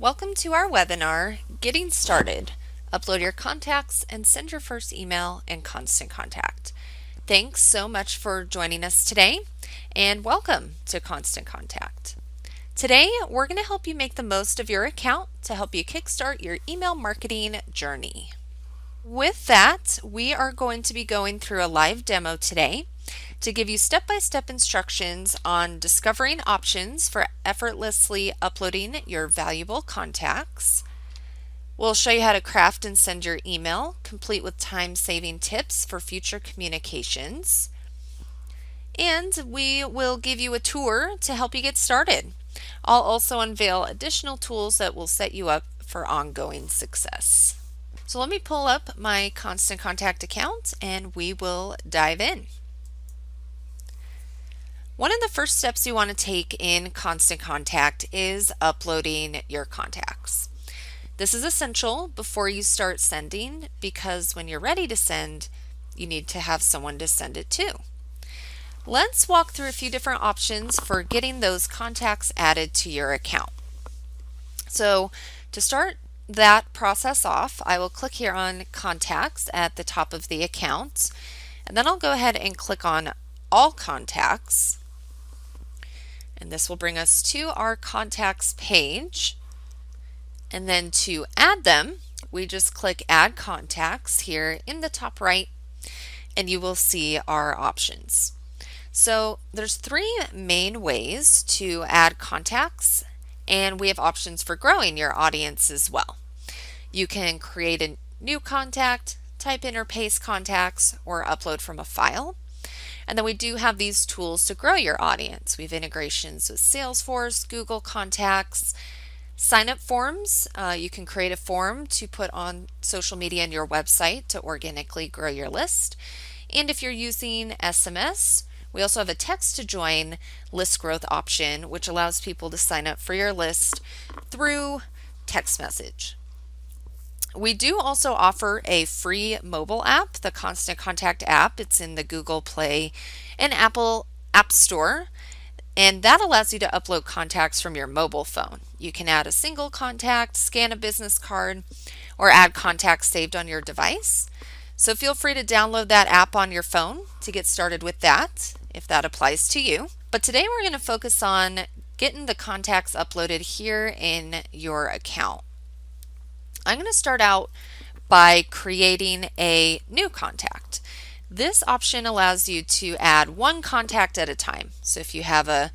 Welcome to our webinar, Getting Started. Upload your contacts and send your first email in Constant Contact. Thanks so much for joining us today, and welcome to Constant Contact. Today, we're going to help you make the most of your account to help you kickstart your email marketing journey. With that, we are going to be going through a live demo today to give you step-by-step instructions on discovering options for effortlessly uploading your valuable contacts. We'll show you how to craft and send your email, complete with time-saving tips for future communications. And we will give you a tour to help you get started. I'll also unveil additional tools that will set you up for ongoing success. So let me pull up my Constant Contact account and we will dive in. One of the first steps you want to take in Constant Contact is uploading your contacts. This is essential before you start sending because when you're ready to send, you need to have someone to send it to. Let's walk through a few different options for getting those contacts added to your account. So to start that process off, I will click here on Contacts at the top of the account, and then I'll go ahead and click on All Contacts. And this will bring us to our contacts page. And then to add them, we just click Add Contacts here in the top right, and you will see our options. So there's three main ways to add contacts, and we have options for growing your audience as well. You can create a new contact, type in or paste contacts, or upload from a file. And then we do have these tools to grow your audience. We have integrations with Salesforce, Google Contacts, sign-up forms. You can create a form to put on social media and your website to organically grow your list. And if you're using SMS, we also have a text to join list growth option, which allows people to sign up for your list through text message. We do also offer a free mobile app, the Constant Contact app. It's in the Google Play and Apple App Store, and that allows you to upload contacts from your mobile phone. You can add a single contact, scan a business card, or add contacts saved on your device. So feel free to download that app on your phone to get started with that, if that applies to you. But today we're going to focus on getting the contacts uploaded here in your account. I'm going to start out by creating a new contact. This option allows you to add one contact at a time. So if you have a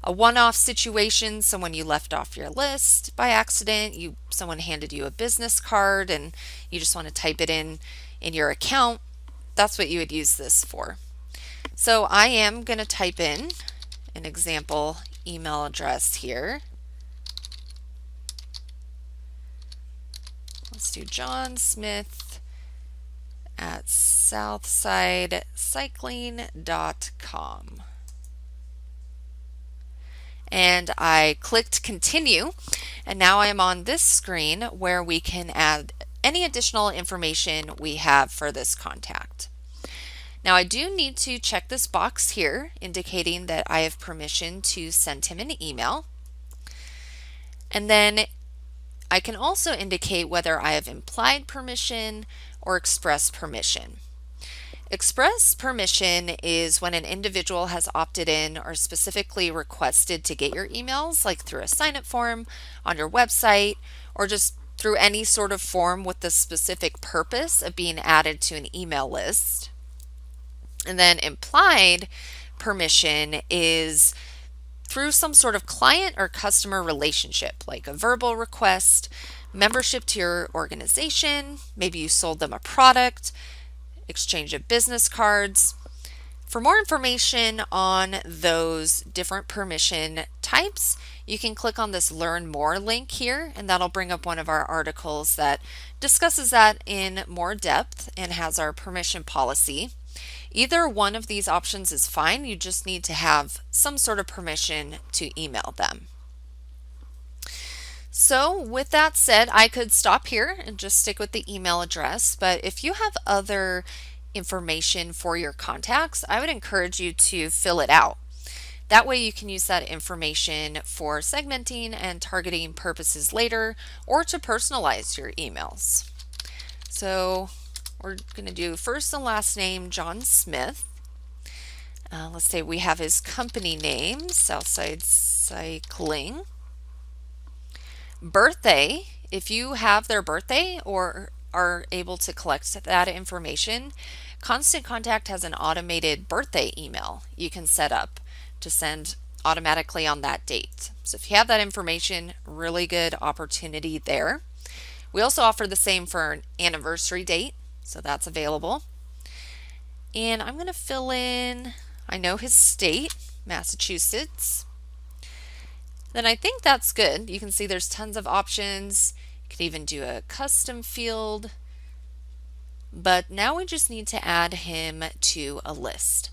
one-off situation, someone you left off your list by accident, someone handed you a business card and you just want to type it in your account, that's what you would use this for. So I am going to type in an example email address here. Let's do John Smith at southsidecycling.com. And I clicked continue, and now I am on this screen where we can add any additional information we have for this contact. Now I do need to check this box here indicating that I have permission to send him an email. And then I can also indicate whether I have implied permission or express permission. Express permission is when an individual has opted in or specifically requested to get your emails, like through a sign-up form on your website, or just through any sort of form with the specific purpose of being added to an email list. And then implied permission is through some sort of client or customer relationship, like a verbal request, membership to your organization, maybe you sold them a product, exchange of business cards. For more information on those different permission types, you can click on this Learn More link here, and that'll bring up one of our articles that discusses that in more depth and has our permission policy. Either one of these options is fine. You just need to have some sort of permission to email them. So with that said, I could stop here and just stick with the email address, but if you have other information for your contacts, I would encourage you to fill it out. That way you can use that information for segmenting and targeting purposes later, or to personalize your emails. So we're going to do first and last name, John Smith. Let's say we have his company name, Southside Cycling. Birthday, if you have their birthday or are able to collect that information, Constant Contact has an automated birthday email you can set up to send automatically on that date. So if you have that information, really good opportunity there. We also offer the same for an anniversary date, so that's available. And I'm going to fill in, I know his state, Massachusetts. Then I think that's good. You can see there's tons of options. You can even do a custom field. But now we just need to add him to a list.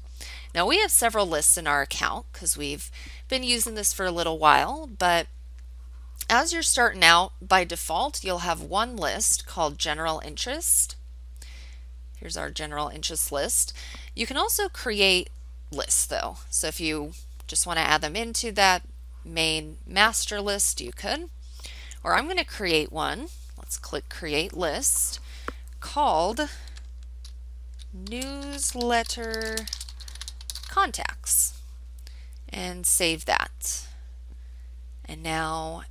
Now we have several lists in our account because we've been using this for a little while, but as you're starting out, by default, you'll have one list called General Interest. Here's our General Interest list. You can also create lists though. So if you just want to add them into that main master list, you could. Or I'm going to create one. Let's click Create List called Newsletter Contacts and save that. And now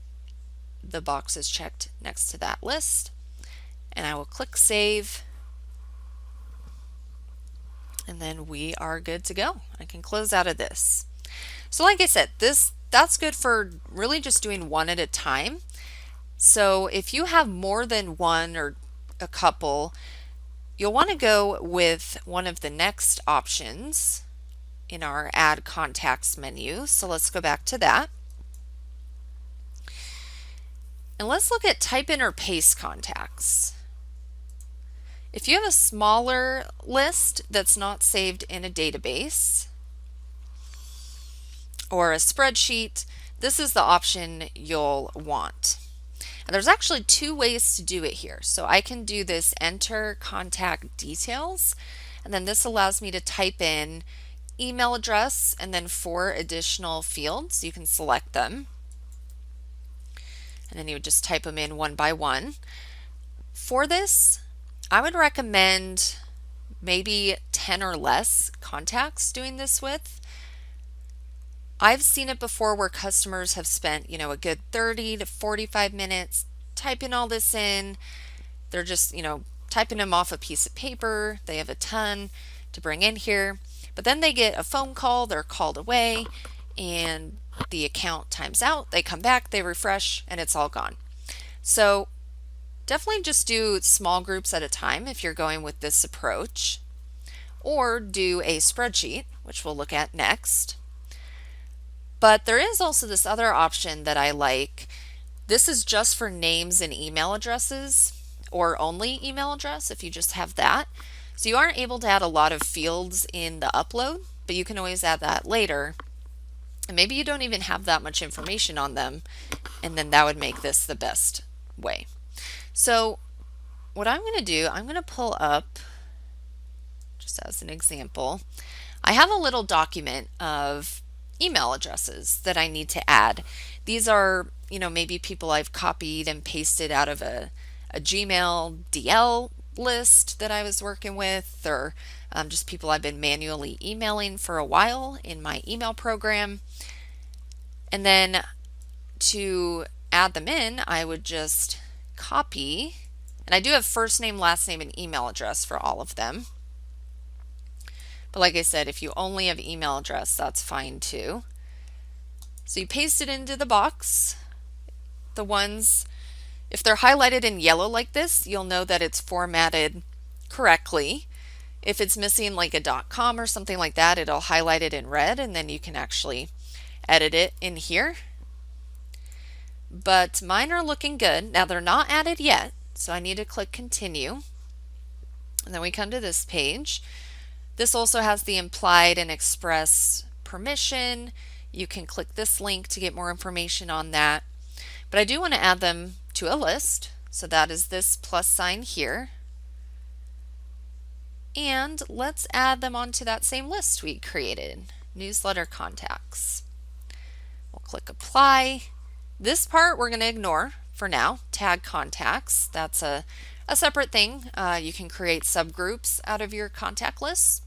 the box is checked next to that list, and I will click Save, and then we are good to go. I can close out of this. So like I said, that's good for really just doing one at a time. So if you have more than one or a couple, you'll want to go with one of the next options in our Add Contacts menu. So let's go back to that. And let's look at type in or paste contacts. If you have a smaller list that's not saved in a database or a spreadsheet, this is the option you'll want. And there's actually two ways to do it here. So I can do this enter contact details, and then this allows me to type in email address and then 4 additional fields. You can select them, and then you would just type them in one by one. For this, I would recommend maybe 10 or less contacts doing this with. I've seen it before where customers have spent, a good 30 to 45 minutes typing all this in. They're just, typing them off a piece of paper. They have a ton to bring in here, but then they get a phone call, they're called away, and the account times out. They come back, they refresh, and it's all gone. So definitely just do small groups at a time if you're going with this approach, or do a spreadsheet, which we'll look at next. But there is also this other option that I like. This is just for names and email addresses, or only email address if you just have that. So you aren't able to add a lot of fields in the upload, but you can always add that later. And maybe you don't even have that much information on them, and then that would make this the best way. So what I'm going to do, I'm going to pull up, just as an example, I have a little document of email addresses that I need to add. These are, maybe people I've copied and pasted out of a Gmail DL list that I was working with, or just people I've been manually emailing for a while in my email program. And then to add them in, I would just copy, and I do have first name, last name, and email address for all of them. But like I said, if you only have email address, that's fine too. So you paste it into the box. The ones, if they're highlighted in yellow like this, you'll know that it's formatted correctly. If it's missing like a .com or something like that, it'll highlight it in red, and then you can actually edit it in here. But mine are looking good. Now they're not added yet, so I need to click continue. And then we come to this page. This also has the implied and express permission. You can click this link to get more information on that. But I do want to add them to a list, so that is this plus sign here. And let's add them onto that same list we created. newsletter contacts. We'll click apply. This part we're going to ignore for now. Tag contacts, that's a separate thing. You can create subgroups out of your contact lists.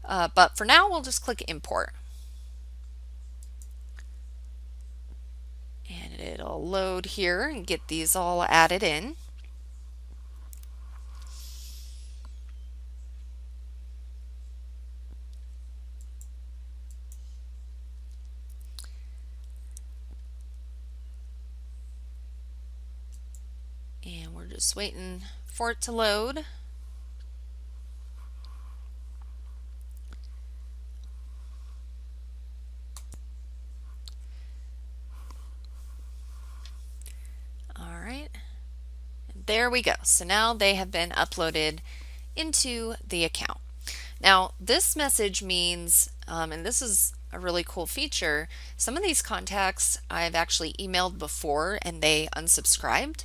But for now, we'll just click import. And it'll load here and get these all added in. And we're just waiting for it to load. All right, there we go. So now they have been uploaded into the account. Now this message means, and this is a really cool feature, some of these contacts I've actually emailed before and they unsubscribed.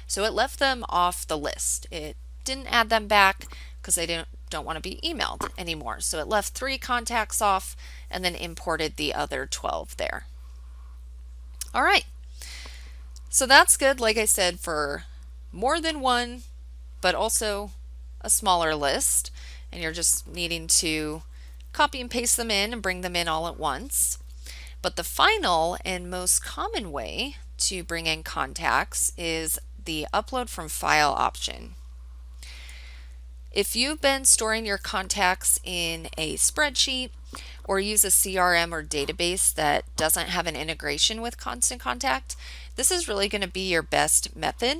So it left them off the list. It didn't add them back because they don't want to be emailed anymore. So it left 3 contacts off and then imported the other 12 there. All right. So that's good, like I said, for more than one, but also a smaller list. And you're just needing to copy and paste them in and bring them in all at once. But the final and most common way to bring in contacts is the upload from file option. If you've been storing your contacts in a spreadsheet or use a CRM or database that doesn't have an integration with Constant Contact, this is really going to be your best method.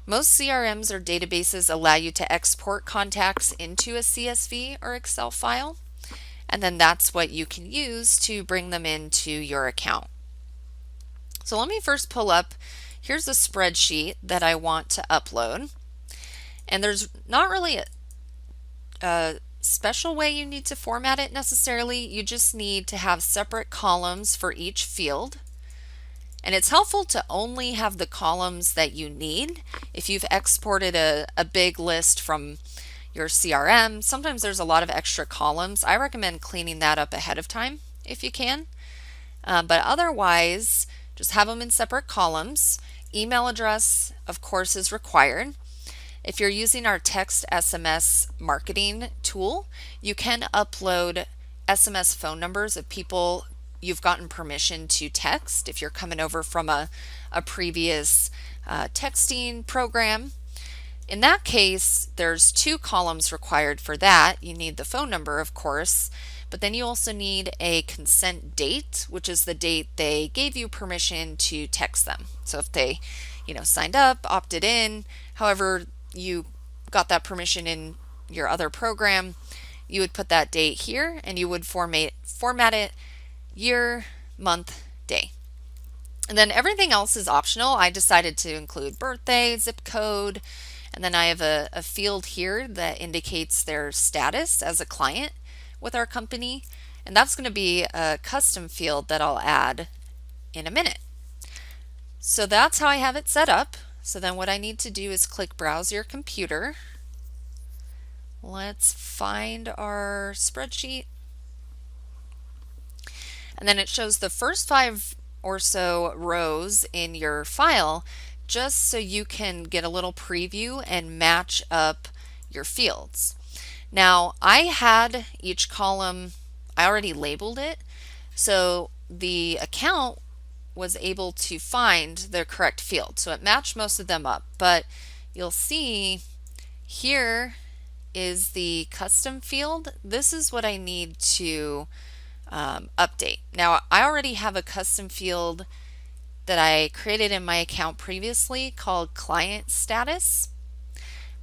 Most CRMs or databases allow you to export contacts into a CSV or Excel file, and then that's what you can use to bring them into your account. So let me first pull up, here's a spreadsheet that I want to upload. And there's not really a special way you need to format it necessarily. You just need to have separate columns for each field. And it's helpful to only have the columns that you need. If you've exported a big list from your CRM, sometimes there's a lot of extra columns. I recommend cleaning that up ahead of time if you can. But otherwise, just have them in separate columns. Email address, of course, is required. If you're using our text SMS marketing tool, you can upload SMS phone numbers of people you've gotten permission to text if you're coming over from a previous texting program. In that case, there's 2 columns required for that. You need the phone number, of course, but then you also need a consent date, which is the date they gave you permission to text them. So if they, signed up, opted in, however you got that permission in your other program, you would put that date here and you would format it year, month, day. And then everything else is optional. I decided to include birthday, zip code, and then I have a field here that indicates their status as a client with our company. And that's going to be a custom field that I'll add in a minute. So that's how I have it set up. So then what I need to do is click Browse Your Computer. Let's find our spreadsheet. And then it shows the first 5 or so rows in your file just so you can get a little preview and match up your fields. Now, I had each column, I already labeled it, so the account was able to find the correct field. So it matched most of them up, but you'll see here is the custom field. This is what I need to update. Now, I already have a custom field that I created in my account previously called client status.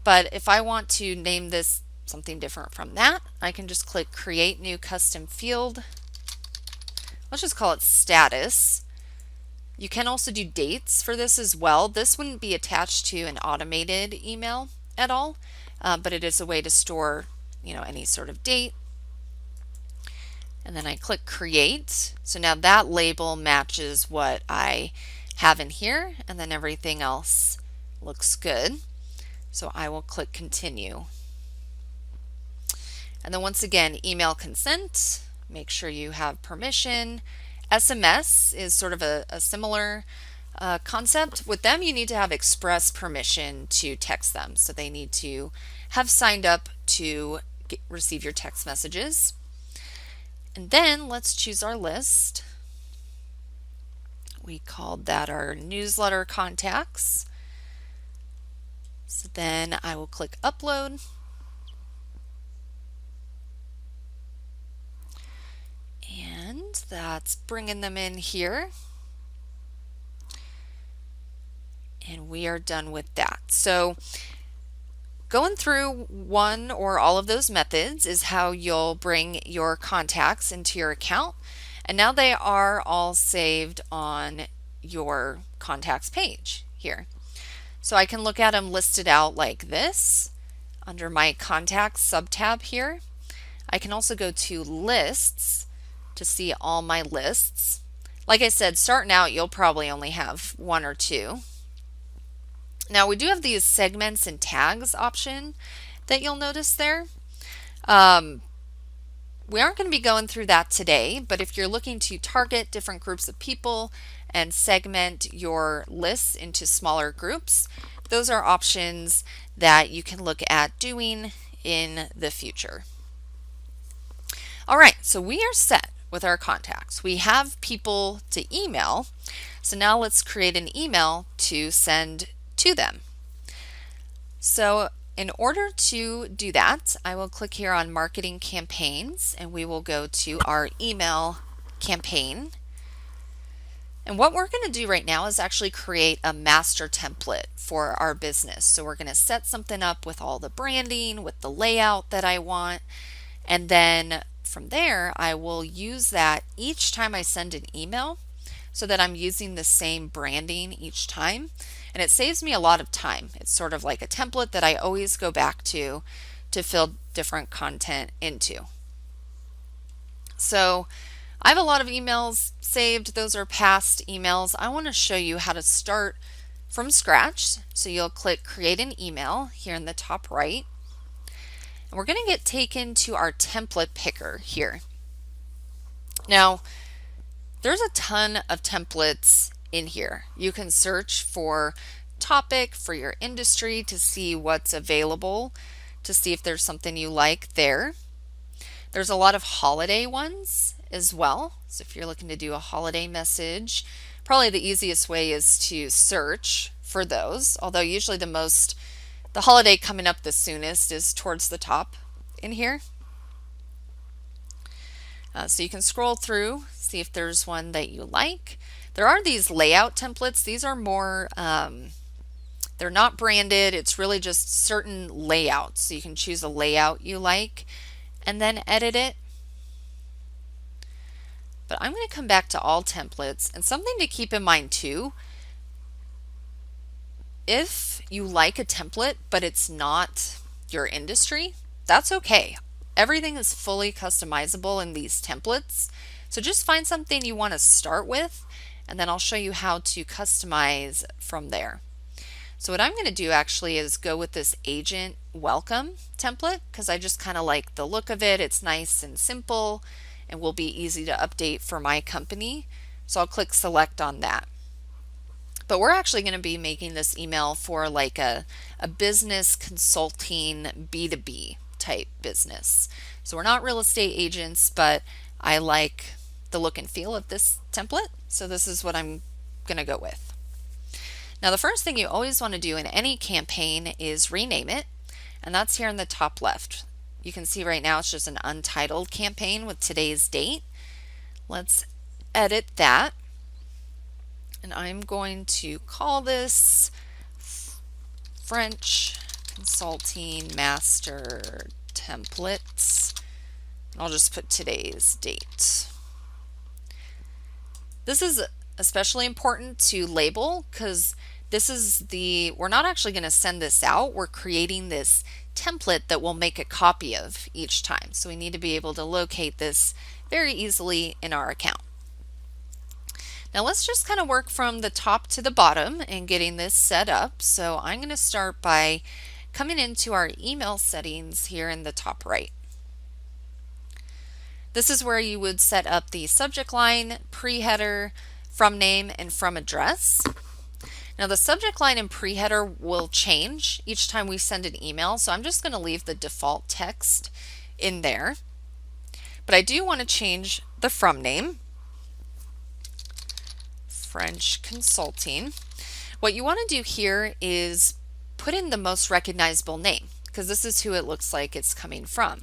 But if I want to name this something different from that, I can just click create new custom field. Let's just call it status. You can also do dates for this as well. This wouldn't be attached to an automated email at all, but it is a way to store, any sort of date. And then I click create. So now that label matches what I have in here, and then everything else looks good. So I will click continue. And then once again, email consent. make sure you have permission. SMS is sort of a similar concept. With them, you need to have express permission to text them. So they need to have signed up to receive your text messages. And then let's choose our list. We called that our newsletter contacts. So then I will click upload. And that's bringing them in here. And we are done with that. So going through one or all of those methods is how you'll bring your contacts into your account. And now they are all saved on your contacts page here. So I can look at them listed out like this under my contacts subtab here. I can also go to lists to see all my lists. Like I said, starting out, you'll probably only have one or two. Now we do have these segments and tags option that you'll notice there. We aren't going to be going through that today, but if you're looking to target different groups of people and segment your lists into smaller groups, those are options that you can look at doing in the future. All right, so we are set with our contacts. We have people to email, so now let's create an email to send to them. So in order to do that, I will click here on Marketing Campaigns, and we will go to our email campaign. And what we're going to do right now is actually create a master template for our business. So we're going to set something up with all the branding, with the layout that I want, and then from there I will use that each time I send an email so that I'm using the same branding each time. And it saves me a lot of time. It's sort of like a template that I always go back to fill different content into. So I have a lot of emails saved. Those are past emails. I want to show you how to start from scratch. So you'll click Create an Email here in the top right. And we're going to get taken to our template picker here. Now, there's a ton of templates in here. You can search for topic for your industry to see what's available, to see if there's something you like there. There's a lot of holiday ones as well. So if you're looking to do a holiday message, probably the easiest way is to search for those, although usually the holiday coming up the soonest is towards the top in here. So you can scroll through, see if there's one that you like. There are these layout templates. These are more, they're not branded. It's really just certain layouts. So you can choose a layout you like and then edit it. But I'm going to come back to all templates, and something to keep in mind too, if you like a template but it's not your industry, that's okay. Everything is fully customizable in these templates. So just find something you want to start with, and then I'll show you how to customize from there. So what I'm going to do actually is go with this agent welcome template because I just kind of like the look of it. It's nice and simple and will be easy to update for my company. So I'll click select on that. But we're actually going to be making this email for like a business consulting B2B type business. So we're not real estate agents, but I like the look and feel of this template. So this is what I'm going to go with. Now the first thing you always want to do in any campaign is rename it, and that's here in the top left. You can see right now it's just an untitled campaign with today's date. Let's edit that, and I'm going to call this French Consulting Master Templates. I'll just put today's date. This is especially important to label because we're not actually going to send this out. We're creating this template that we'll make a copy of each time. So we need to be able to locate this very easily in our account. Now let's just kind of work from the top to the bottom and getting this set up. So I'm going to start by coming into our email settings here in the top right. This is where you would set up the subject line, pre-header, from name, and from address. Now the subject line and pre-header will change each time we send an email, so I'm just going to leave the default text in there. But I do want to change the from name, French Consulting. What you want to do here is put in the most recognizable name, because this is who it looks like it's coming from.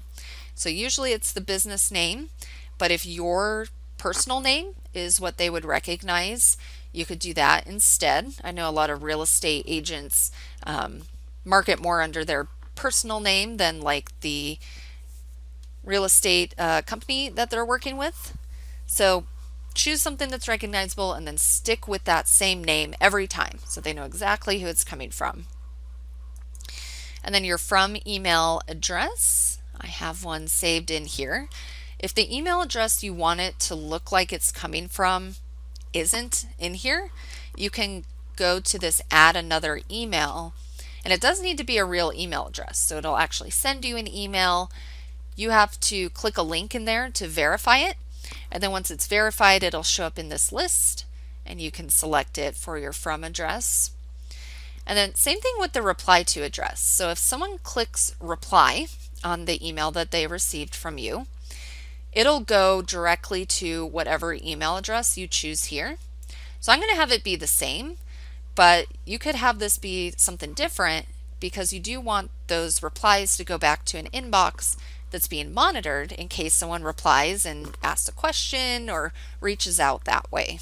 So usually it's the business name, but if your personal name is what they would recognize, you could do that instead. I know a lot of real estate agents market more under their personal name than like the real estate company that they're working with. So choose something that's recognizable and then stick with that same name every time so they know exactly who it's coming from. And then your from email address, I have one saved in here. If the email address you want it to look like it's coming from isn't in here, you can go to this add another email, and it does need to be a real email address, so it'll actually send you an email. You have to click a link in there to verify it, and then once it's verified, it'll show up in this list and you can select it for your from address. And then same thing with the reply to address. So if someone clicks reply on the email that they received from you, it'll go directly to whatever email address you choose here. So I'm going to have it be the same, but you could have this be something different because you do want those replies to go back to an inbox that's being monitored in case someone replies and asks a question or reaches out that way.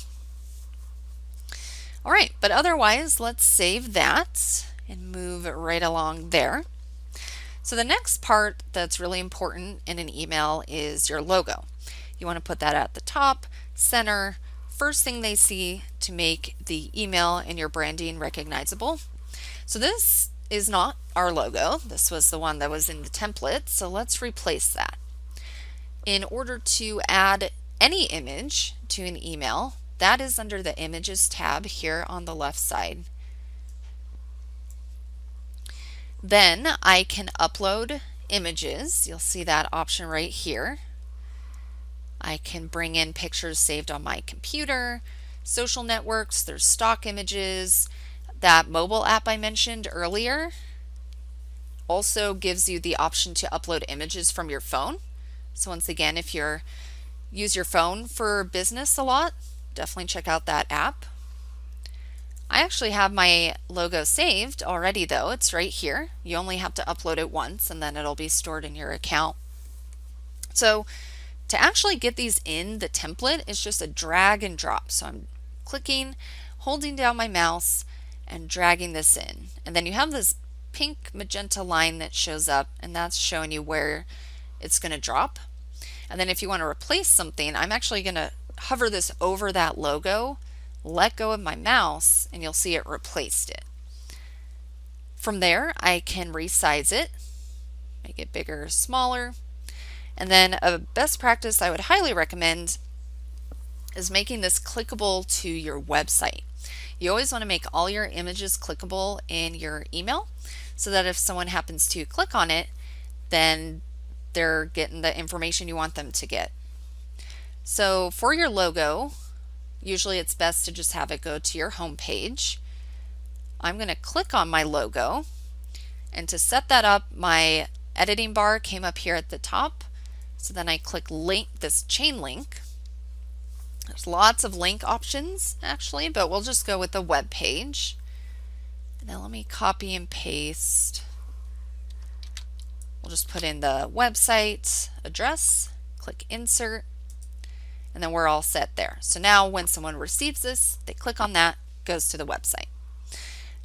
All right, but otherwise, let's save that and move right along there. So the next part that's really important in an email is your logo. You want to put that at the top, center, first thing they see to make the email and your branding recognizable. So this is not our logo. This was the one that was in the template, so let's replace that. In order to add any image to an email, that is under the Images tab here on the left side. Then I can upload images. You'll see that option right here. I can bring in pictures saved on my computer, social networks, there's stock images. That mobile app I mentioned earlier also gives you the option to upload images from your phone. So once again, if you use your phone for business a lot, definitely check out that app. I actually have my logo saved already though. It's right here. You only have to upload it once and then it'll be stored in your account. So to actually get these in the template, it's just a drag and drop. So I'm clicking, holding down my mouse, and dragging this in. And then you have this pink magenta line that shows up, and that's showing you where it's going to drop. And then if you want to replace something, I'm actually going to hover this over that logo, let go of my mouse, and you'll see it replaced it. From there, I can resize it, make it bigger or smaller. And then a best practice I would highly recommend is making this clickable to your website. You always want to make all your images clickable in your email so that if someone happens to click on it, then they're getting the information you want them to get. So for your logo, usually it's best to just have it go to your home page. I'm going to click on my logo, and to set that up, my editing bar came up here at the top. So then I click link, this chain link. There's lots of link options actually, but we'll just go with the web page. And then let me copy and paste. We'll just put in the website address, click insert, and then we're all set there. So now when someone receives this, they click on that, goes to the website.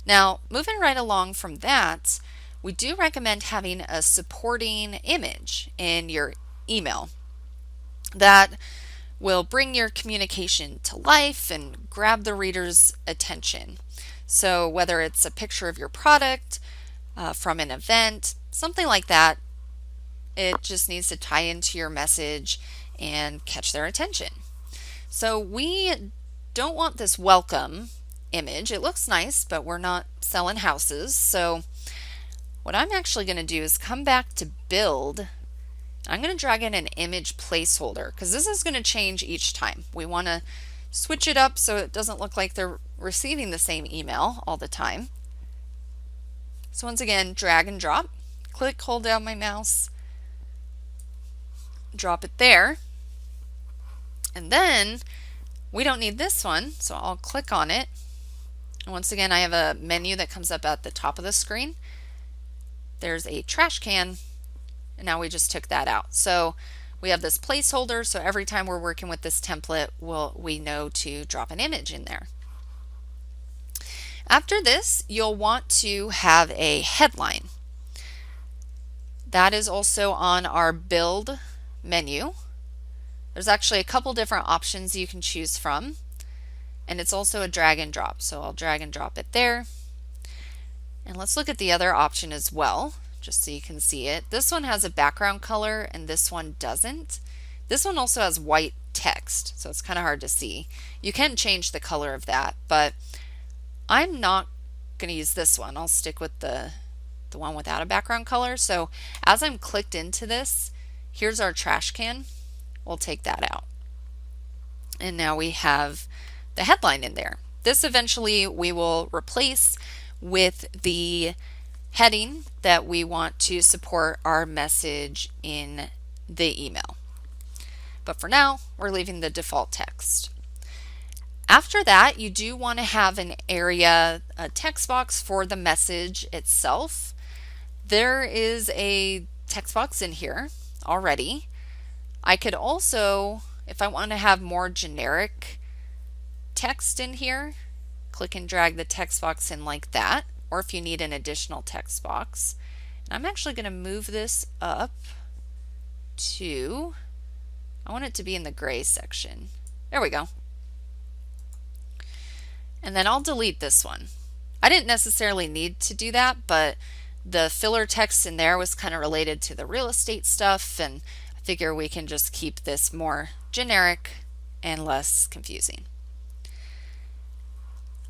Now, moving right along from that, we do recommend having a supporting image in your email that will bring your communication to life and grab the reader's attention. So whether it's a picture of your product from an event, something like that, it just needs to tie into your message and catch their attention. So we don't want this welcome image. It looks nice, but we're not selling houses. So what I'm actually going to do is come back to build. I'm going to drag in an image placeholder because this is going to change each time. We want to switch it up so it doesn't look like they're receiving the same email all the time. So once again, drag and drop, click, hold down my mouse, drop it there, and then we don't need this one, so I'll click on it. And once again, I have a menu that comes up at the top of the screen. There's a trash can, and now we just took that out. So we have this placeholder, so every time we're working with this template, we know to drop an image in there. After this, you'll want to have a headline. That is also on our build menu. There's actually a couple different options you can choose from, and it's also a drag and drop. So I'll drag and drop it there. And let's look at the other option as well, just so you can see it. This one has a background color and this one doesn't. This one also has white text, so it's kind of hard to see. You can change the color of that, but I'm not going to use this one. I'll stick with the one without a background color. So as I'm clicked into this, here's our trash can. We'll take that out. And now we have the headline in there. This eventually we will replace with the heading that we want to support our message in the email. But for now, we're leaving the default text. After that, you do want to have an area, a text box for the message itself. There is a text box in here already. I could also, if I want to have more generic text in here, click and drag the text box in like that, or if you need an additional text box. And I'm actually going to move this up to, I want it to be in the gray section. There we go. And then I'll delete this one. I didn't necessarily need to do that, but the filler text in there was kind of related to the real estate stuff, and I figure we can just keep this more generic and less confusing.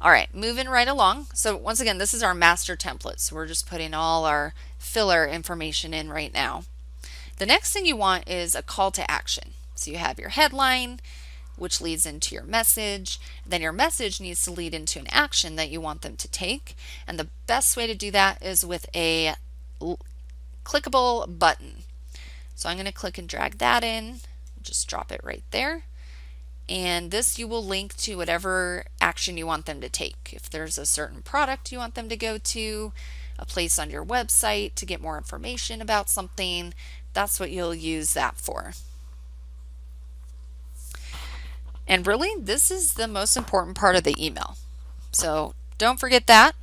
All right, moving right along. So once again, this is our master template. So we're just putting all our filler information in right now. The next thing you want is a call to action. So you have your headline, which leads into your message. Then your message needs to lead into an action that you want them to take. And the best way to do that is with a clickable button. So I'm going to click and drag that in, just drop it right there. And this you will link to whatever action you want them to take. If there's a certain product you want them to go to, a place on your website to get more information about something, that's what you'll use that for. And really, this is the most important part of the email. So don't forget that.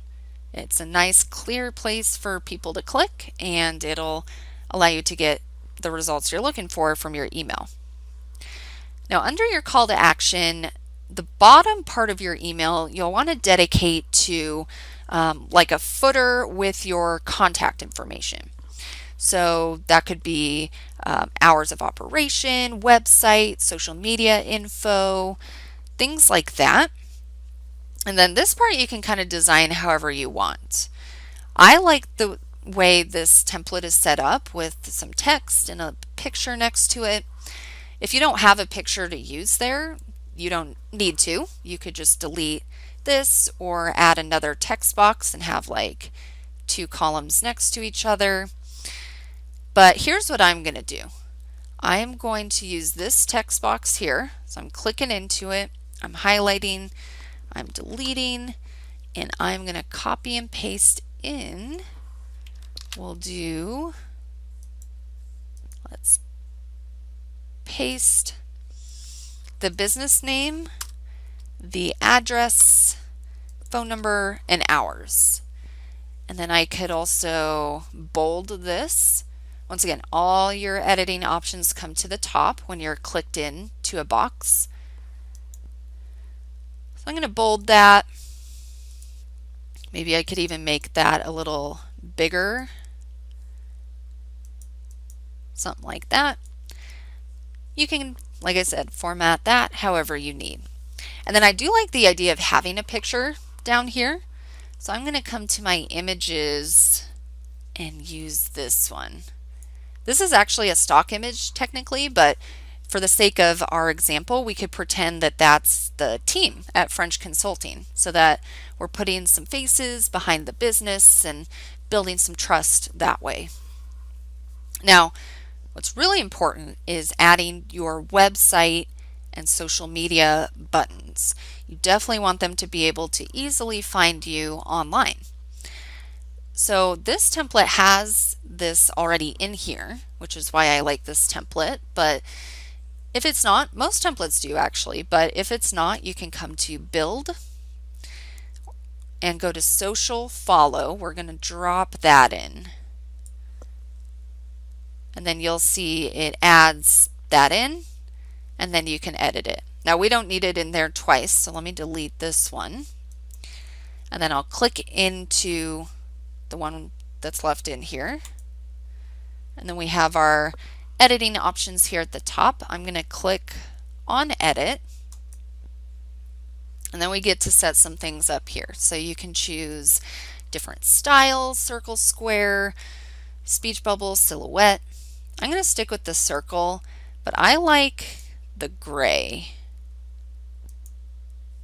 It's a nice, clear place for people to click, and it'll allow you to get the results you're looking for from your email. Now, under your call to action, the bottom part of your email, you'll want to dedicate to like a footer with your contact information. So that could be hours of operation, website, social media info, things like that. And then this part you can kind of design however you want. I like the way this template is set up with some text and a picture next to it. If you don't have a picture to use there, you don't need to. You could just delete this or add another text box and have like 2 columns next to each other. But here's what I'm going to do. I am going to use this text box here. So I'm clicking into it, I'm highlighting, I'm deleting, and I'm going to copy and paste in. We'll do, let's paste the business name, the address, phone number, and hours. And then I could also bold this. Once again, all your editing options come to the top when you're clicked in to a box. So I'm going to bold that. Maybe I could even make that a little bigger. Something like that. You can, like I said, format that however you need. And then I do like the idea of having a picture down here. So I'm going to come to my images and use this one. This is actually a stock image technically, but for the sake of our example, we could pretend that that's the team at French Consulting so that we're putting some faces behind the business and building some trust that way. Now, what's really important is adding your website and social media buttons. You definitely want them to be able to easily find you online. So this template has this already in here, which is why I like this template, but if it's not, most templates do actually, but if it's not, you can come to Build and go to Social Follow. We're going to drop that in. And then you'll see it adds that in, and then you can edit it. Now we don't need it in there twice, so let me delete this one. And then I'll click into the one that's left in here. And then we have our editing options here at the top. I'm going to click on Edit. And then we get to set some things up here. So you can choose different styles, circle, square, speech bubble, silhouette. I'm going to stick with the circle, but I like the gray.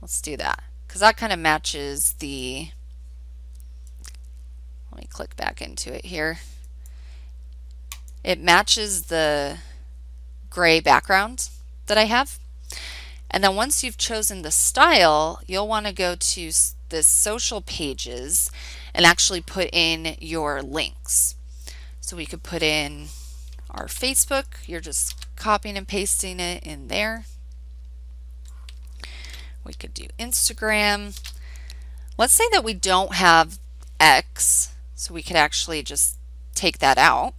Let's do that because that kind of matches the, let me click back into it here. It matches the gray background that I have. And then once you've chosen the style, you'll want to go to the social pages and actually put in your links. So we could put in our Facebook. You're just copying and pasting it in there. We could do Instagram. Let's say that we don't have X, so we could actually just take that out.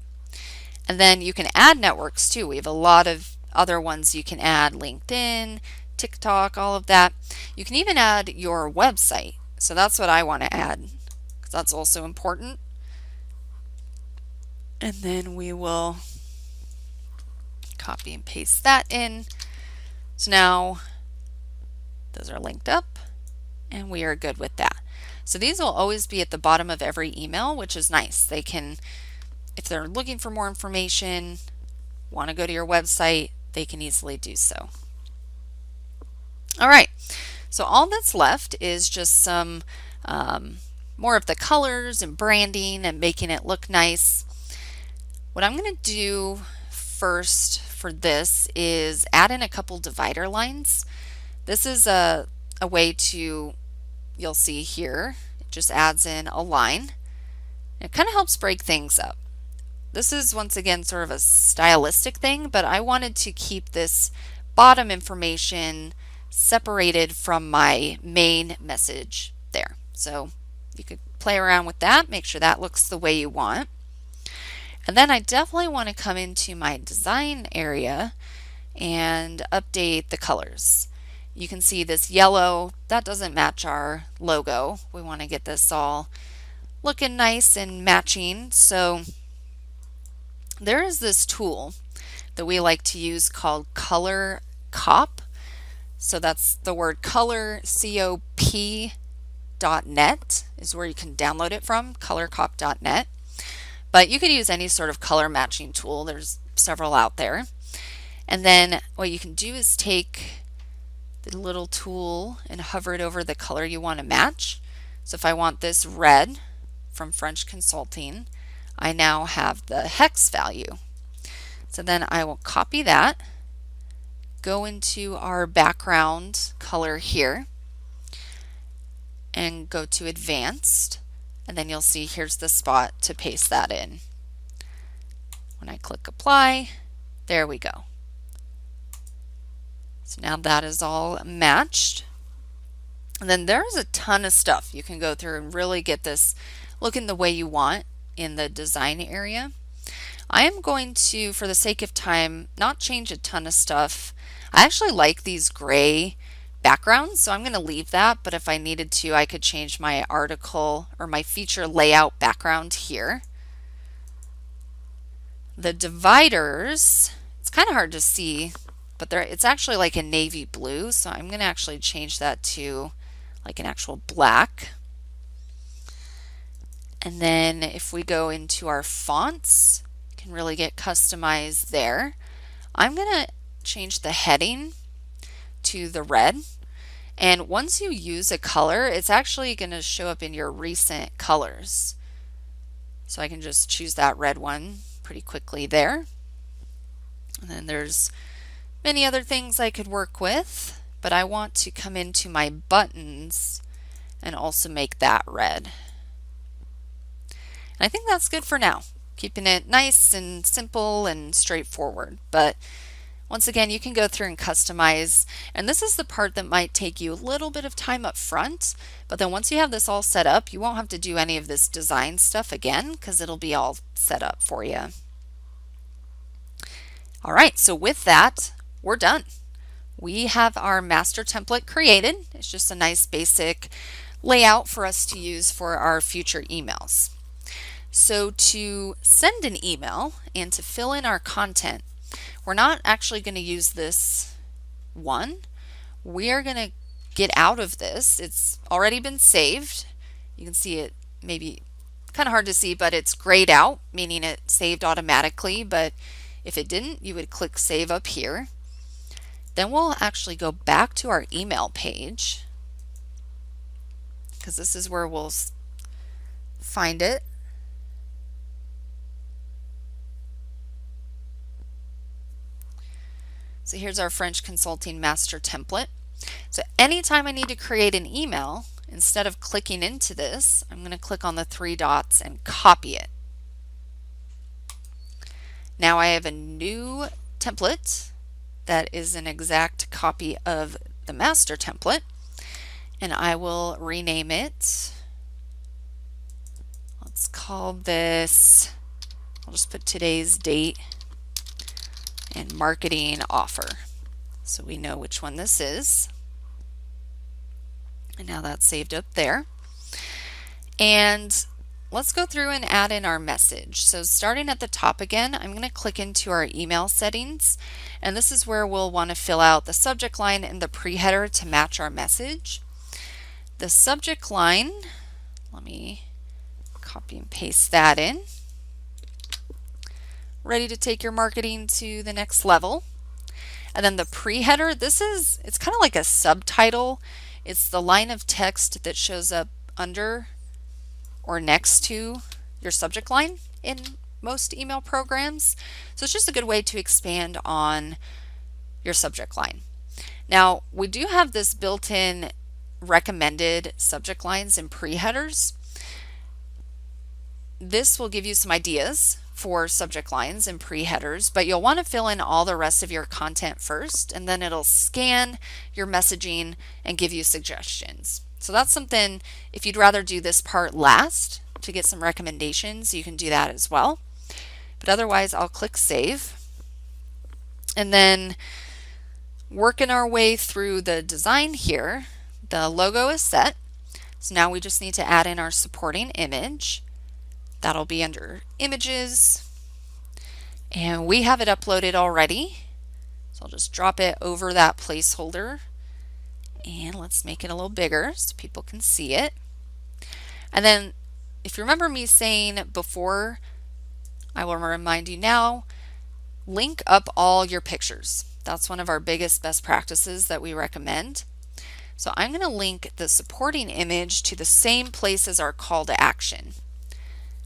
And then you can add networks too. We have a lot of other ones you can add, LinkedIn, TikTok, all of that. You can even add your website. So that's what I want to add because that's also important. And then we will copy and paste that in. So now those are linked up and we are good with that. So these will always be at the bottom of every email, which is nice. They can, if they're looking for more information, want to go to your website, they can easily do so. All right, so all that's left is just some more of the colors and branding and making it look nice. What I'm going to do first for this is add in a couple divider lines. This is a way to, you'll see here, it just adds in a line. It kind of helps break things up. This is once again sort of a stylistic thing, but I wanted to keep this bottom information separated from my main message there. So you could play around with that, make sure that looks the way you want. And then I definitely want to come into my design area and update the colors. You can see this yellow, that doesn't match our logo. We want to get this all looking nice and matching. So there is this tool that we like to use called Color Cop. So that's the word color, COP.net is where you can download it from, colorcop.net. But you could use any sort of color matching tool. There's several out there. And then what you can do is take the little tool and hover it over the color you want to match. So if I want this red from French Consulting, I now have the hex value. So then I will copy that, go into our background color here, and go to Advanced, and then you'll see here's the spot to paste that in. When I click Apply, there we go. So now that is all matched. And then there's a ton of stuff you can go through and really get this looking the way you want in the design area. I am going to, for the sake of time, not change a ton of stuff. I actually like these gray backgrounds, so I'm going to leave that, but if I needed to, I could change my article or my feature layout background here. The dividers, it's kind of hard to see, but it's actually like a navy blue, so I'm going to actually change that to like an actual black. And then if we go into our fonts, you can really get customized there. I'm going to change the heading to the red. And once you use a color, it's actually going to show up in your recent colors. So I can just choose that red one pretty quickly there. And then there's many other things I could work with, but I want to come into my buttons and also make that red. And I think that's good for now, keeping it nice and simple and straightforward. But once again, you can go through and customize, and this is the part that might take you a little bit of time up front, but then once you have this all set up, you won't have to do any of this design stuff again because it'll be all set up for you. All right, so with that, we're done. We have our master template created. It's just a nice basic layout for us to use for our future emails. So to send an email and to fill in our content, we're not actually going to use this one. We are going to get out of this. It's already been saved. You can see it, maybe kind of hard to see, but it's grayed out, meaning it saved automatically. But if it didn't, you would click Save up here. Then we'll actually go back to our email page, because this is where we'll find it. So here's our French Consulting Master Template. So anytime I need to create an email, instead of clicking into this, I'm going to click on the three dots and copy it. Now I have a new template that is an exact copy of the master template, and I will rename it. Let's call this, I'll just put today's date and marketing offer, so we know which one this is. And now that's saved up there. And let's go through and add in our message. So starting at the top again, I'm going to click into our email settings, and this is where we'll want to fill out the subject line and the pre-header to match our message. The subject line, let me copy and paste that in. Ready to take your marketing to the next level. And then the pre-header, it's kind of like a subtitle. It's the line of text that shows up under or next to your subject line in most email programs. So it's just a good way to expand on your subject line. Now, we do have this built-in recommended subject lines and pre-headers. This will give you some ideas for subject lines and pre-headers, but you'll want to fill in all the rest of your content first, and then it'll scan your messaging and give you suggestions. So that's something, if you'd rather do this part last to get some recommendations, you can do that as well. But otherwise, I'll click Save. And then working our way through the design here, the logo is set. So now we just need to add in our supporting image. That'll be under Images. And we have it uploaded already. So I'll just drop it over that placeholder. And let's make it a little bigger so people can see it. And then if you remember me saying before, I will remind you now, link up all your pictures. That's one of our biggest best practices that we recommend. So I'm going to link the supporting image to the same place as our call to action,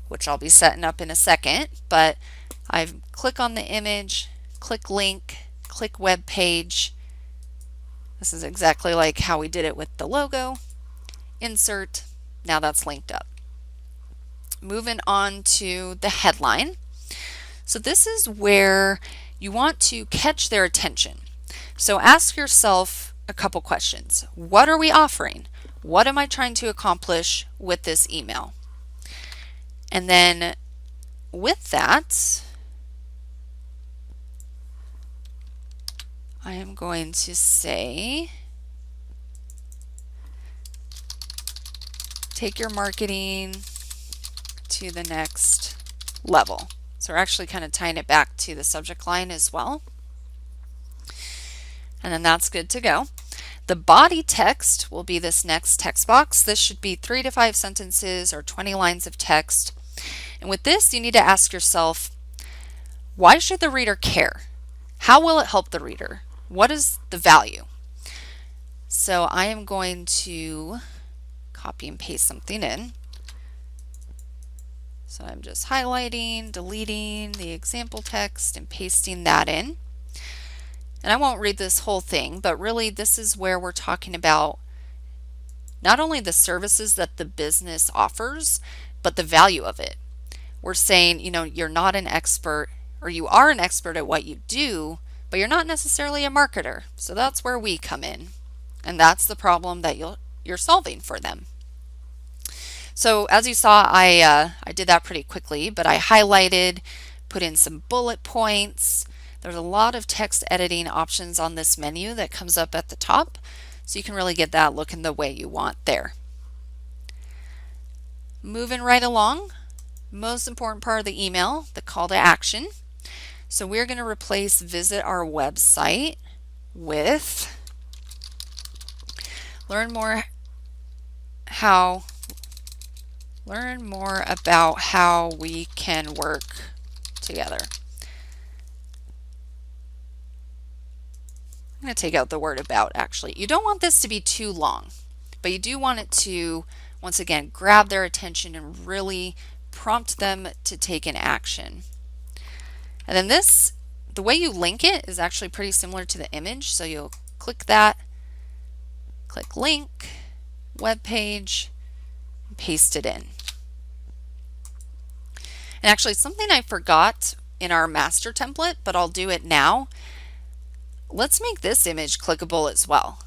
which I'll be setting up in a second. But I click on the image, click link, click web page. This is exactly like how we did it with the logo. Insert. Now that's linked up. Moving on to the headline. So this is where you want to catch their attention. So ask yourself a couple questions. What are we offering? What am I trying to accomplish with this email? And then with that, I am going to say, take your marketing to the next level. So we're actually kind of tying it back to the subject line as well. And then that's good to go. The body text will be this next text box. This should be 3 to 5 sentences or 20 lines of text. And with this, you need to ask yourself, Why should the reader care? How will it help the reader? What is the value? So I am going to copy and paste something in. So I'm just highlighting, deleting the example text and pasting that in. And I won't read this whole thing, but really this is where we're talking about not only the services that the business offers, but the value of it. We're saying, you're not an expert, or you are an expert at what you do, but you're not necessarily a marketer. So that's where we come in. And that's the problem that you're solving for them. So as you saw, I did that pretty quickly, but I highlighted, put in some bullet points. There's a lot of text editing options on this menu that comes up at the top, so you can really get that looking the way you want there. Moving right along, most important part of the email, the call to action. So we're going to replace visit our website with learn more about how we can work together. I'm going to take out the word about actually. You don't want this to be too long, but you do want it to, once again, grab their attention and really prompt them to take an action. And then the way you link it is actually pretty similar to the image. So you'll click that, click link, web page, and paste it in. And actually something I forgot in our master template, but I'll do it now. Let's make this image clickable as well.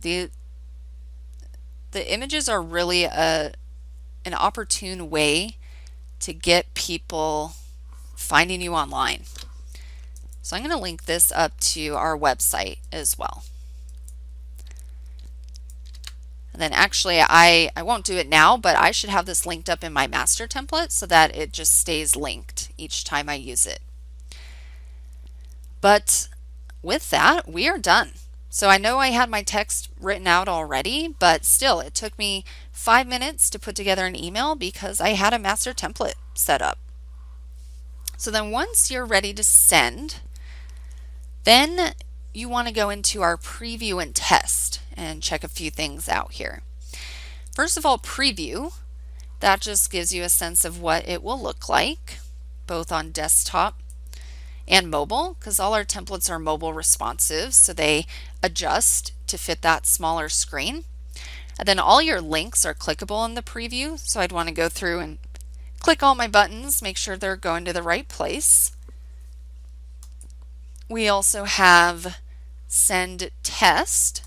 The images are really an opportune way to get people finding you online. So I'm going to link this up to our website as well. And then actually I won't do it now, but I should have this linked up in my master template so that it just stays linked each time I use it. But with that, we are done. So I know I had my text written out already, but still it took me 5 minutes to put together an email because I had a master template set up. So then once you're ready to send, then you want to go into our preview and test and check a few things out here. First of all, preview, that just gives you a sense of what it will look like, both on desktop and mobile, because all our templates are mobile responsive, so they adjust to fit that smaller screen. And then all your links are clickable in the preview, so I'd want to go through and click all my buttons, make sure they're going to the right place. We also have send test.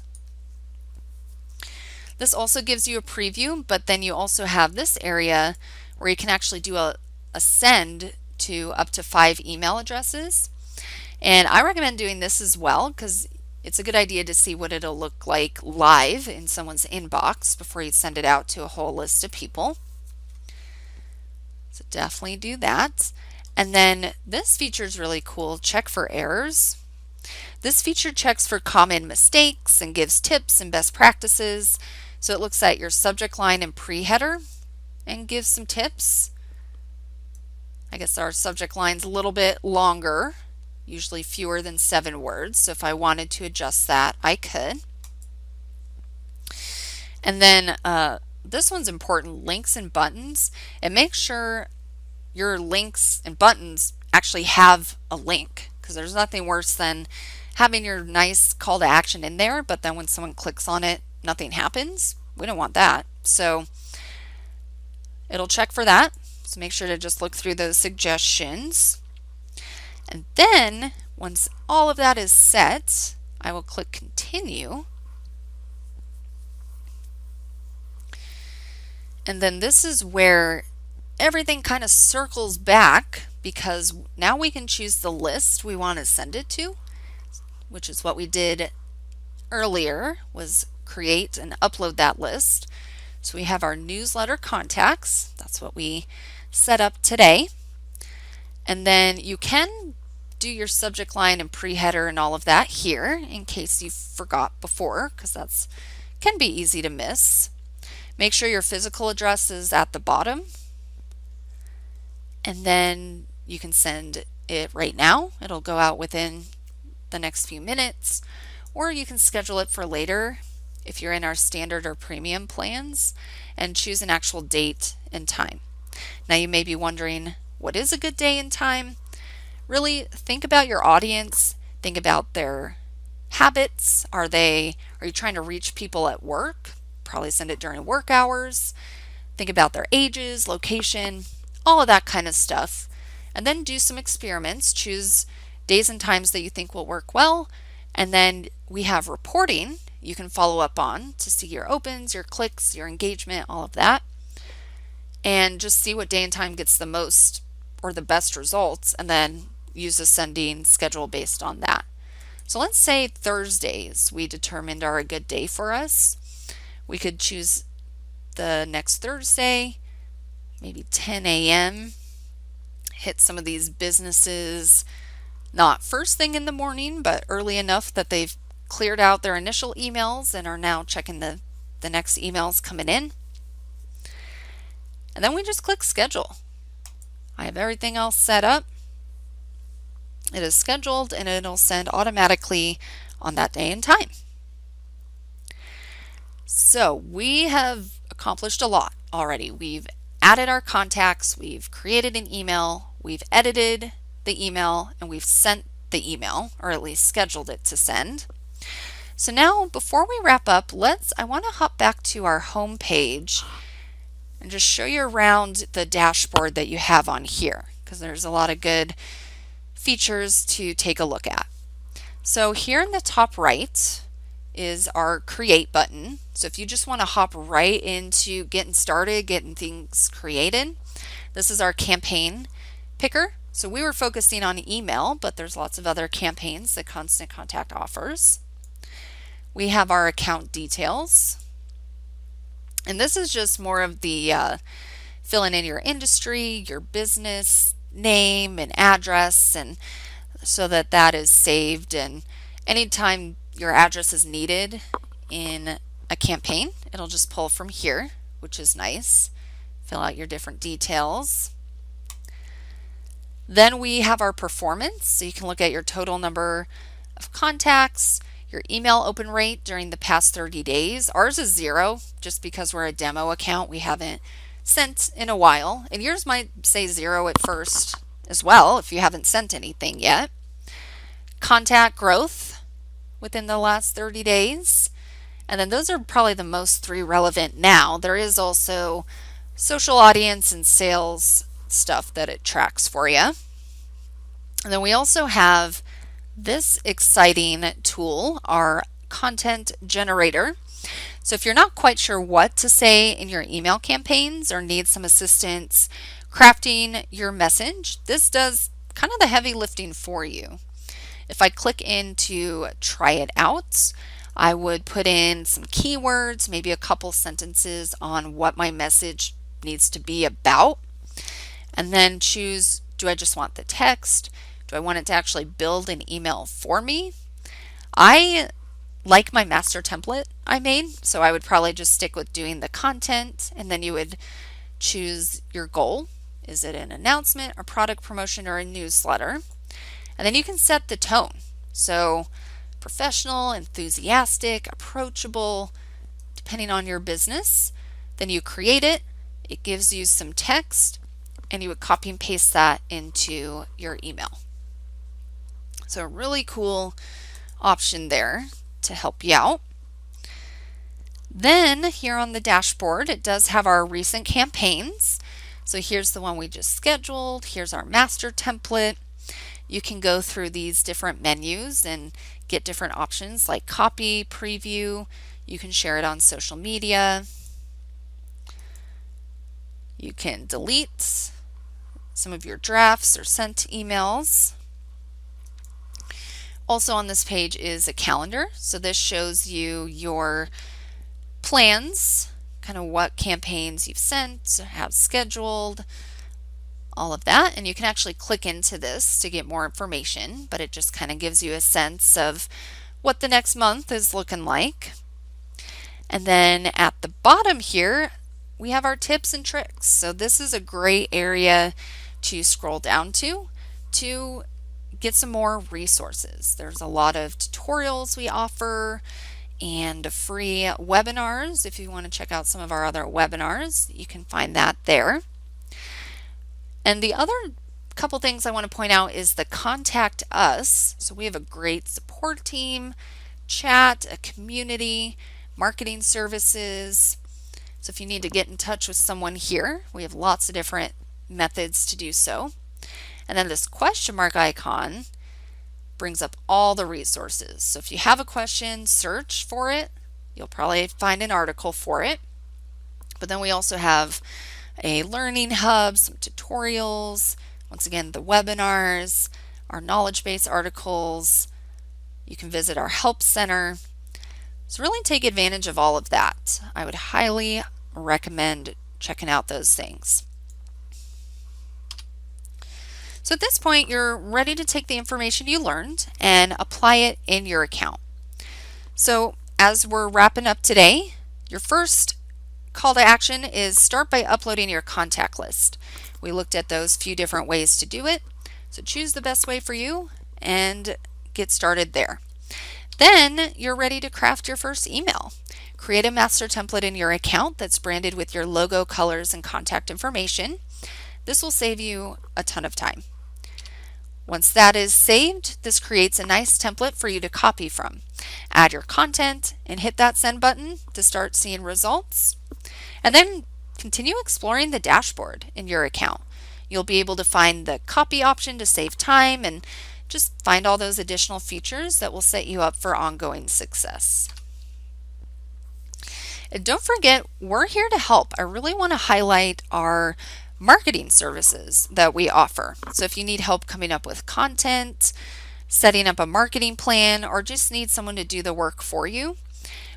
This also gives you a preview, but then you also have this area where you can actually do a send to up to 5 email addresses. And I recommend doing this as well because it's a good idea to see what it'll look like live in someone's inbox before you send it out to a whole list of people. So definitely do that. And then this feature is really cool, check for errors. This feature checks for common mistakes and gives tips and best practices. So it looks at your subject line and pre-header and gives some tips. I guess our subject line's a little bit longer, usually fewer than 7 words. So if I wanted to adjust that, I could. And then this one's important, links and buttons. And make sure your links and buttons actually have a link, because there's nothing worse than having your nice call to action in there, but then when someone clicks on it, nothing happens. We don't want that. So it'll check for that. So make sure to just look through those suggestions. And then once all of that is set, I will click continue. And then this is where everything kind of circles back, because now we can choose the list we want to send it to, which is what we did earlier, was create and upload that list. So we have our newsletter contacts. That's what we set up today. And then you can do your subject line and pre-header and all of that here in case you forgot before, because that's can be easy to miss. Make sure your physical address is at the bottom. And then you can send it right now. It'll go out within the next few minutes, or you can schedule it for later if you're in our standard or premium plans and choose an actual date and time. Now you may be wondering, what is a good day and time? Really think about your audience, think about their habits. Are you trying to reach people at work? Probably send it during work hours. Think about their ages, location, all of that kind of stuff. And then do some experiments. Choose days and times that you think will work well. And then we have reporting you can follow up on to see your opens, your clicks, your engagement, all of that. And just see what day and time gets the most or the best results, and then use a sending schedule based on that. So let's say Thursdays we determined are a good day for us. We could choose the next Thursday, maybe 10 a.m. Hit some of these businesses, not first thing in the morning, but early enough that they've cleared out their initial emails and are now checking the next emails coming in. And then we just click schedule. I have everything else set up. It is scheduled and it'll send automatically on that day and time. So we have accomplished a lot already. We've added our contacts, we've created an email, we've edited the email, and we've sent the email, or at least scheduled it to send. So now before we wrap up, I want to hop back to our home page and just show you around the dashboard that you have on here, because there's a lot of good features to take a look at. So here in the top right is our create button. So if you just want to hop right into getting started, getting things created, this is our campaign picker. So we were focusing on email, but there's lots of other campaigns that Constant Contact offers. We have our account details. And this is just more of the filling in your industry, your business name and address, and so that is saved. And anytime your address is needed in a campaign, it'll just pull from here, which is nice. Fill out your different details. Then we have our performance, so you can look at your total number of contacts, your email open rate during the past 30 days. Ours is 0, just because we're a demo account. We haven't sent in a while, and yours might say 0 at first as well if you haven't sent anything yet. Contact growth within the last 30 days. And then those are probably the most 3 relevant now. There is also social audience and sales stuff that it tracks for you. And then we also have this exciting tool, our content generator. So if you're not quite sure what to say in your email campaigns or need some assistance crafting your message, this does kind of the heavy lifting for you. If I click into try it out, I would put in some keywords, maybe a couple sentences on what my message needs to be about, and then choose, do I just want the text? Do I want it to actually build an email for me? I like my master template I made, so I would probably just stick with doing the content, and then you would choose your goal. Is it an announcement, a product promotion, or a newsletter? And then you can set the tone. So professional, enthusiastic, approachable, depending on your business. Then you create it. It gives you some text, and you would copy and paste that into your email. So a really cool option there to help you out. Then here on the dashboard, it does have our recent campaigns. So here's the one we just scheduled. Here's our master template. You can go through these different menus and get different options like copy, preview. You can share it on social media. You can delete some of your drafts or sent emails. Also on this page is a calendar. So this shows you your plans, kind of what campaigns you've sent, have scheduled, all of that. And you can actually click into this to get more information, but it just kind of gives you a sense of what the next month is looking like. And then at the bottom here, we have our tips and tricks. So this is a great area to scroll down to to get some more resources. There's a lot of tutorials we offer and free webinars. If you want to check out some of our other webinars, you can find that there. And the other couple things I want to point out is the contact us. So we have a great support team, chat, a community, marketing services. So if you need to get in touch with someone here, we have lots of different methods to do so. And then this question mark icon brings up all the resources. So if you have a question, search for it. You'll probably find an article for it. But then we also have a learning hub, some tutorials, once again, the webinars, our knowledge base articles. You can visit our help center. So really take advantage of all of that. I would highly recommend checking out those things. So at this point, you're ready to take the information you learned and apply it in your account. So as we're wrapping up today, your first call to action is start by uploading your contact list. We looked at those few different ways to do it. So choose the best way for you and get started there. Then you're ready to craft your first email. Create a master template in your account that's branded with your logo, colors, and contact information. This will save you a ton of time. Once that is saved, this creates a nice template for you to copy from. Add your content and hit that send button to start seeing results. And then continue exploring the dashboard in your account. You'll be able to find the copy option to save time and just find all those additional features that will set you up for ongoing success. And don't forget, we're here to help. I really want to highlight our marketing services that we offer. So if you need help coming up with content, setting up a marketing plan, or just need someone to do the work for you,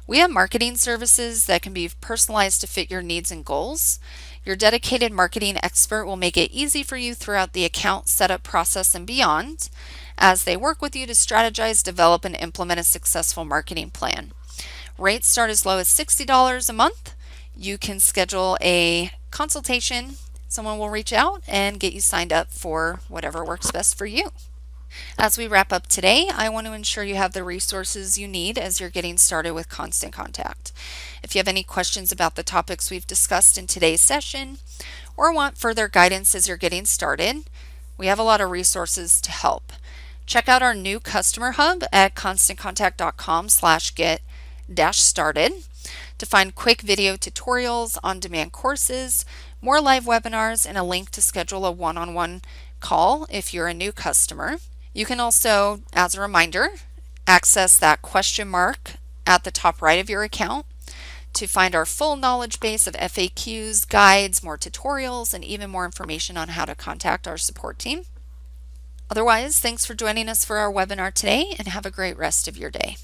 we have marketing services that can be personalized to fit your needs and goals. Your dedicated marketing expert will make it easy for you throughout the account setup process and beyond as they work with you to strategize, develop, and implement a successful marketing plan. Rates start as low as $60 a month. You can schedule a consultation. Someone will reach out and get you signed up for whatever works best for you. As we wrap up today, I want to ensure you have the resources you need as you're getting started with Constant Contact. If you have any questions about the topics we've discussed in today's session or want further guidance as you're getting started, we have a lot of resources to help. Check out our new customer hub at constantcontact.com/get-started to find quick video tutorials, on-demand courses, more live webinars, and a link to schedule a one-on-one call if you're a new customer. You can also, as a reminder, access that question mark at the top right of your account to find our full knowledge base of FAQs, guides, more tutorials, and even more information on how to contact our support team. Otherwise, thanks for joining us for our webinar today and have a great rest of your day.